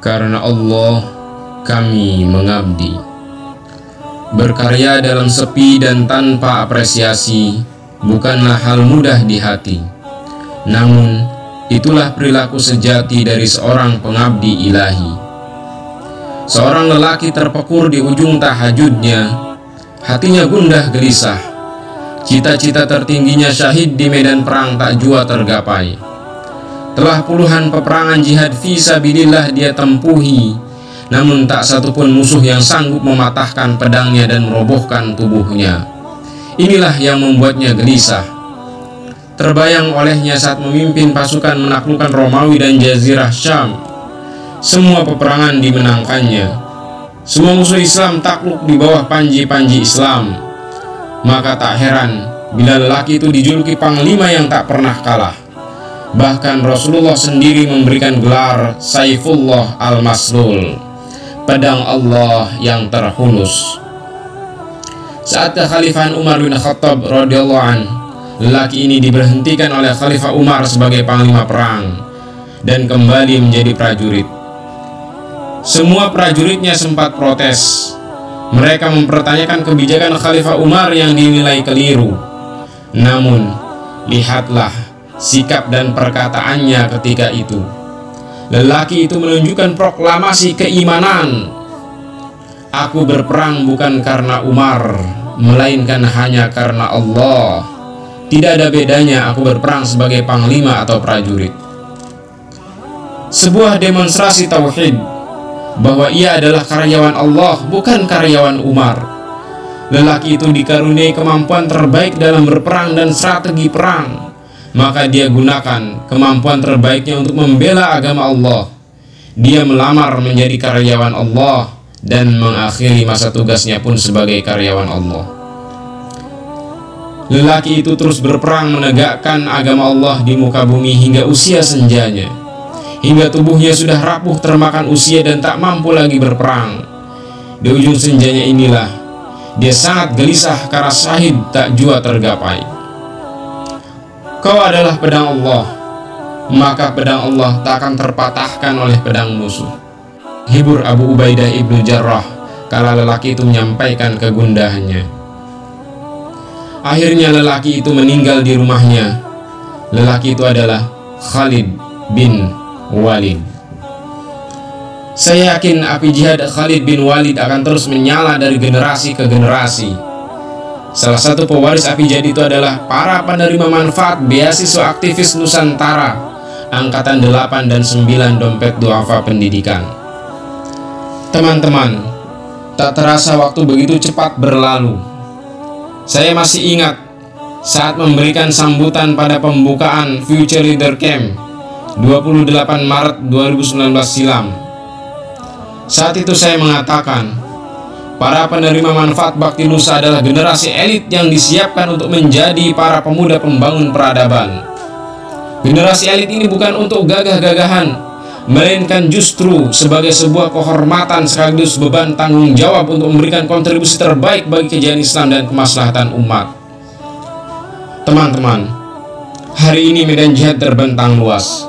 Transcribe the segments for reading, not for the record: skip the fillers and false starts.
Karena Allah kami mengabdi. Berkarya dalam sepi dan tanpa apresiasi bukanlah hal mudah di hati. Namun itulah perilaku sejati dari seorang pengabdi ilahi. Seorang lelaki terpekur di ujung tahajudnya, hatinya gundah gelisah. Cita-cita tertingginya syahid di medan perang tak jua tergapai. Telah puluhan peperangan jihad fisabilillah dia tempuhi, namun tak satupun musuh yang sanggup mematahkan pedangnya dan merobohkan tubuhnya. Inilah yang membuatnya gelisah. Terbayang olehnya saat memimpin pasukan menaklukkan Romawi dan Jazirah Syam. Semua peperangan dimenangkannya. Semua musuh Islam takluk di bawah panji-panji Islam. Maka tak heran bila lelaki itu dijuluki panglima yang tak pernah kalah. Bahkan Rasulullah sendiri memberikan gelar Saifullah al-Maslul, pedang Allah yang terhunus. Saat kekhalifahan Umar bin Khattab radhiyallahu an, lelaki ini diberhentikan oleh Khalifah Umar sebagai panglima perang dan kembali menjadi prajurit. Semua prajuritnya sempat protes. Mereka mempertanyakan kebijakan Khalifah Umar yang dinilai keliru. Namun, lihatlah sikap dan perkataannya ketika itu. Lelaki itu menunjukkan proklamasi keimanan. Aku berperang bukan karena Umar, melainkan hanya karena Allah. Tidak ada bedanya aku berperang sebagai panglima atau prajurit. Sebuah demonstrasi tauhid bahwa ia adalah karyawan Allah, bukan karyawan Umar. Lelaki itu dikaruniai kemampuan terbaik dalam berperang dan strategi perang. Maka dia gunakan kemampuan terbaiknya untuk membela agama Allah. Dia melamar menjadi karyawan Allah dan mengakhiri masa tugasnya pun sebagai karyawan Allah. Lelaki itu terus berperang menegakkan agama Allah di muka bumi hingga usia senjanya, hingga tubuhnya sudah rapuh termakan usia dan tak mampu lagi berperang. Di ujung senjanya inilah dia sangat gelisah karena syahid tak jua tergapai. Kau adalah pedang Allah, maka pedang Allah tak akan terpatahkan oleh pedang musuh. Hibur Abu Ubaidah ibnu Jarrah kala lelaki itu menyampaikan kegundahannya. Akhirnya lelaki itu meninggal di rumahnya. Lelaki itu adalah Khalid bin Walid. Saya yakin api jihad Khalid bin Walid akan terus menyala dari generasi ke generasi. Salah satu pewaris api jihad itu adalah para penerima manfaat beasiswa aktivis Nusantara Angkatan 8 dan 9 Dompet Duafa Pendidikan. Teman-teman, tak terasa waktu begitu cepat berlalu. Saya masih ingat saat memberikan sambutan pada pembukaan Future Leader Camp 28 Maret 2019 silam. Saat itu saya mengatakan, para penerima manfaat Bakti Nusa adalah generasi elit yang disiapkan untuk menjadi para pemuda pembangun peradaban. Generasi elit ini bukan untuk gagah-gagahan, melainkan justru sebagai sebuah kehormatan sekaligus beban tanggung jawab untuk memberikan kontribusi terbaik bagi kejayaan Islam dan kemaslahatan umat. Teman-teman, hari ini medan jihad terbentang luas.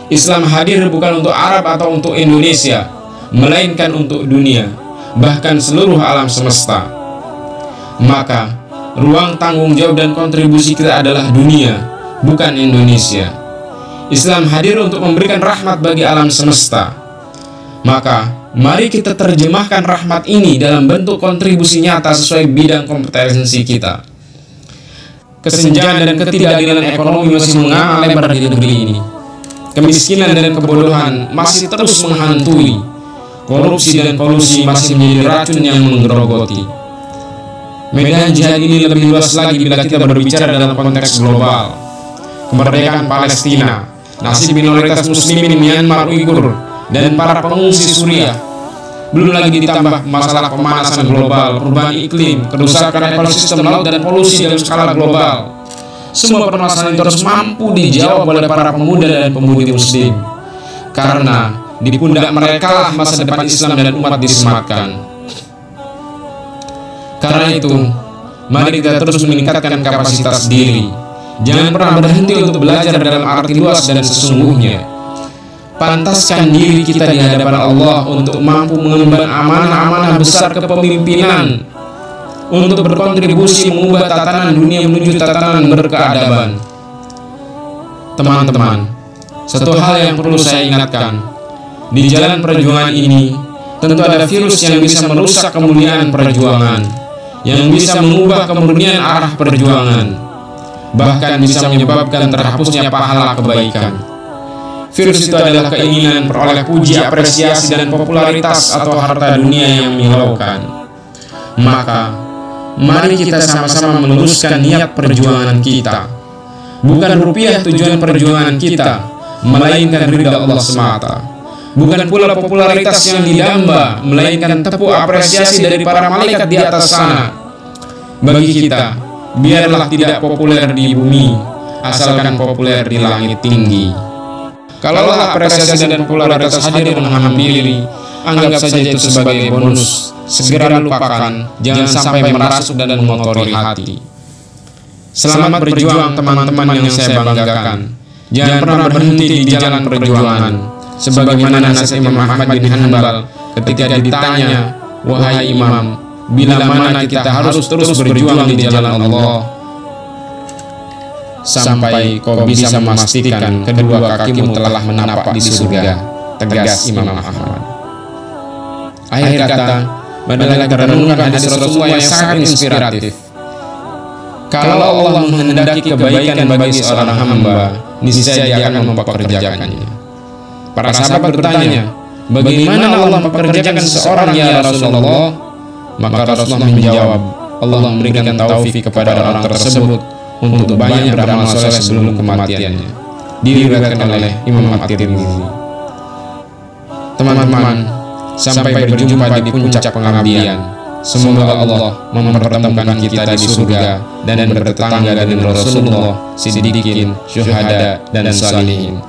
Islam hadir bukan untuk Arab atau untuk Indonesia, melainkan untuk dunia, bahkan seluruh alam semesta. Maka ruang tanggung jawab dan kontribusi kita adalah dunia, bukan Indonesia. Islam hadir untuk memberikan rahmat bagi alam semesta. Maka mari kita terjemahkan rahmat ini dalam bentuk kontribusi nyata sesuai bidang kompetensi kita. Kesenjangan dan ketidakadilan ekonomi masih menganga lebar di negeri ini. Kemiskinan dan kebodohan masih terus menghantui. Korupsi dan kolusi masih menjadi racun yang menggerogoti. Medan jihad ini lebih luas lagi bila kita berbicara dalam konteks global. Kemerdekaan Palestina, nasib minoritas muslimin Myanmar Uighur, dan para pengungsi Suriah. Belum lagi ditambah masalah pemanasan global, perubahan iklim, kerusakan ekosistem laut, dan polusi dalam skala global. Semua permasalahan itu harus mampu dijawab oleh para pemuda dan pemudi muslim. Karena di pundak mereka lah masa depan Islam dan umat disematkan. Karena itu, mari kita terus meningkatkan kapasitas diri. Jangan pernah berhenti untuk belajar dalam arti luas dan sesungguhnya. pantaskan diri kita di hadapan Allah untuk mampu mengemban amanah-amanah besar kepemimpinan, untuk berkontribusi mengubah tatanan dunia menuju tatanan berkeadaban. Teman-teman, satu hal yang perlu saya ingatkan, di jalan perjuangan ini tentu ada virus yang bisa merusak kemuliaan perjuangan, yang bisa mengubah kemurnian arah perjuangan, bahkan bisa menyebabkan terhapusnya pahala kebaikan. Virus itu adalah keinginan peroleh puji, apresiasi, dan popularitas atau harta dunia yang menyilaukan. Maka, mari kita sama-sama meluruskan niat perjuangan kita. Bukan rupiah tujuan perjuangan kita, melainkan ridha Allah semata. Bukan pula popularitas yang didamba, melainkan tepuk apresiasi dari para malaikat di atas sana. Bagi kita, biarlah tidak populer di bumi, asalkan populer di langit tinggi. Kalaulah apresiasi dan popularitas hadir menghampiri, anggap saja itu sebagai bonus. Segera lupakan, jangan sampai merasuk dan mengotori hati. Selamat berjuang teman-teman yang saya banggakan. Jangan pernah berhenti di jalan perjuangan. Sebagaimana nasihat Imam Ahmad bin Hanbal ketika ditanya, "Wahai Imam, bila mana kita harus terus berjuang di jalan Allah sampai kau bisa memastikan kedua kakimu telah menapak di surga?" Tegas Imam Ahmad. Akhir kata, marilah kita renungkan hadis Rasulullah yang sangat inspiratif. Kalau Allah menghendaki kebaikan bagi seorang hamba, niscaya Dia akan mempekerjakannya. Para sahabat bertanya, bagaimana Allah mempekerjakan seseorang ya Rasulullah? Maka Rasulullah menjawab, Allah memberikan taufik kepada orang tersebut untuk banyak beramal soleh sebelum kematiannya. Diriwayatkan oleh Imam At-Tirmidzi. Teman-teman, sampai berjumpa di puncak pengabdian. Semoga Allah mempertemukan kita di surga dan bertetangga dengan Rasulullah, siddiqin, syuhada, dan salihin.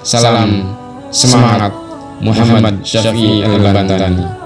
Salam semangat, Muhammad Syafi'i Al-Bantani.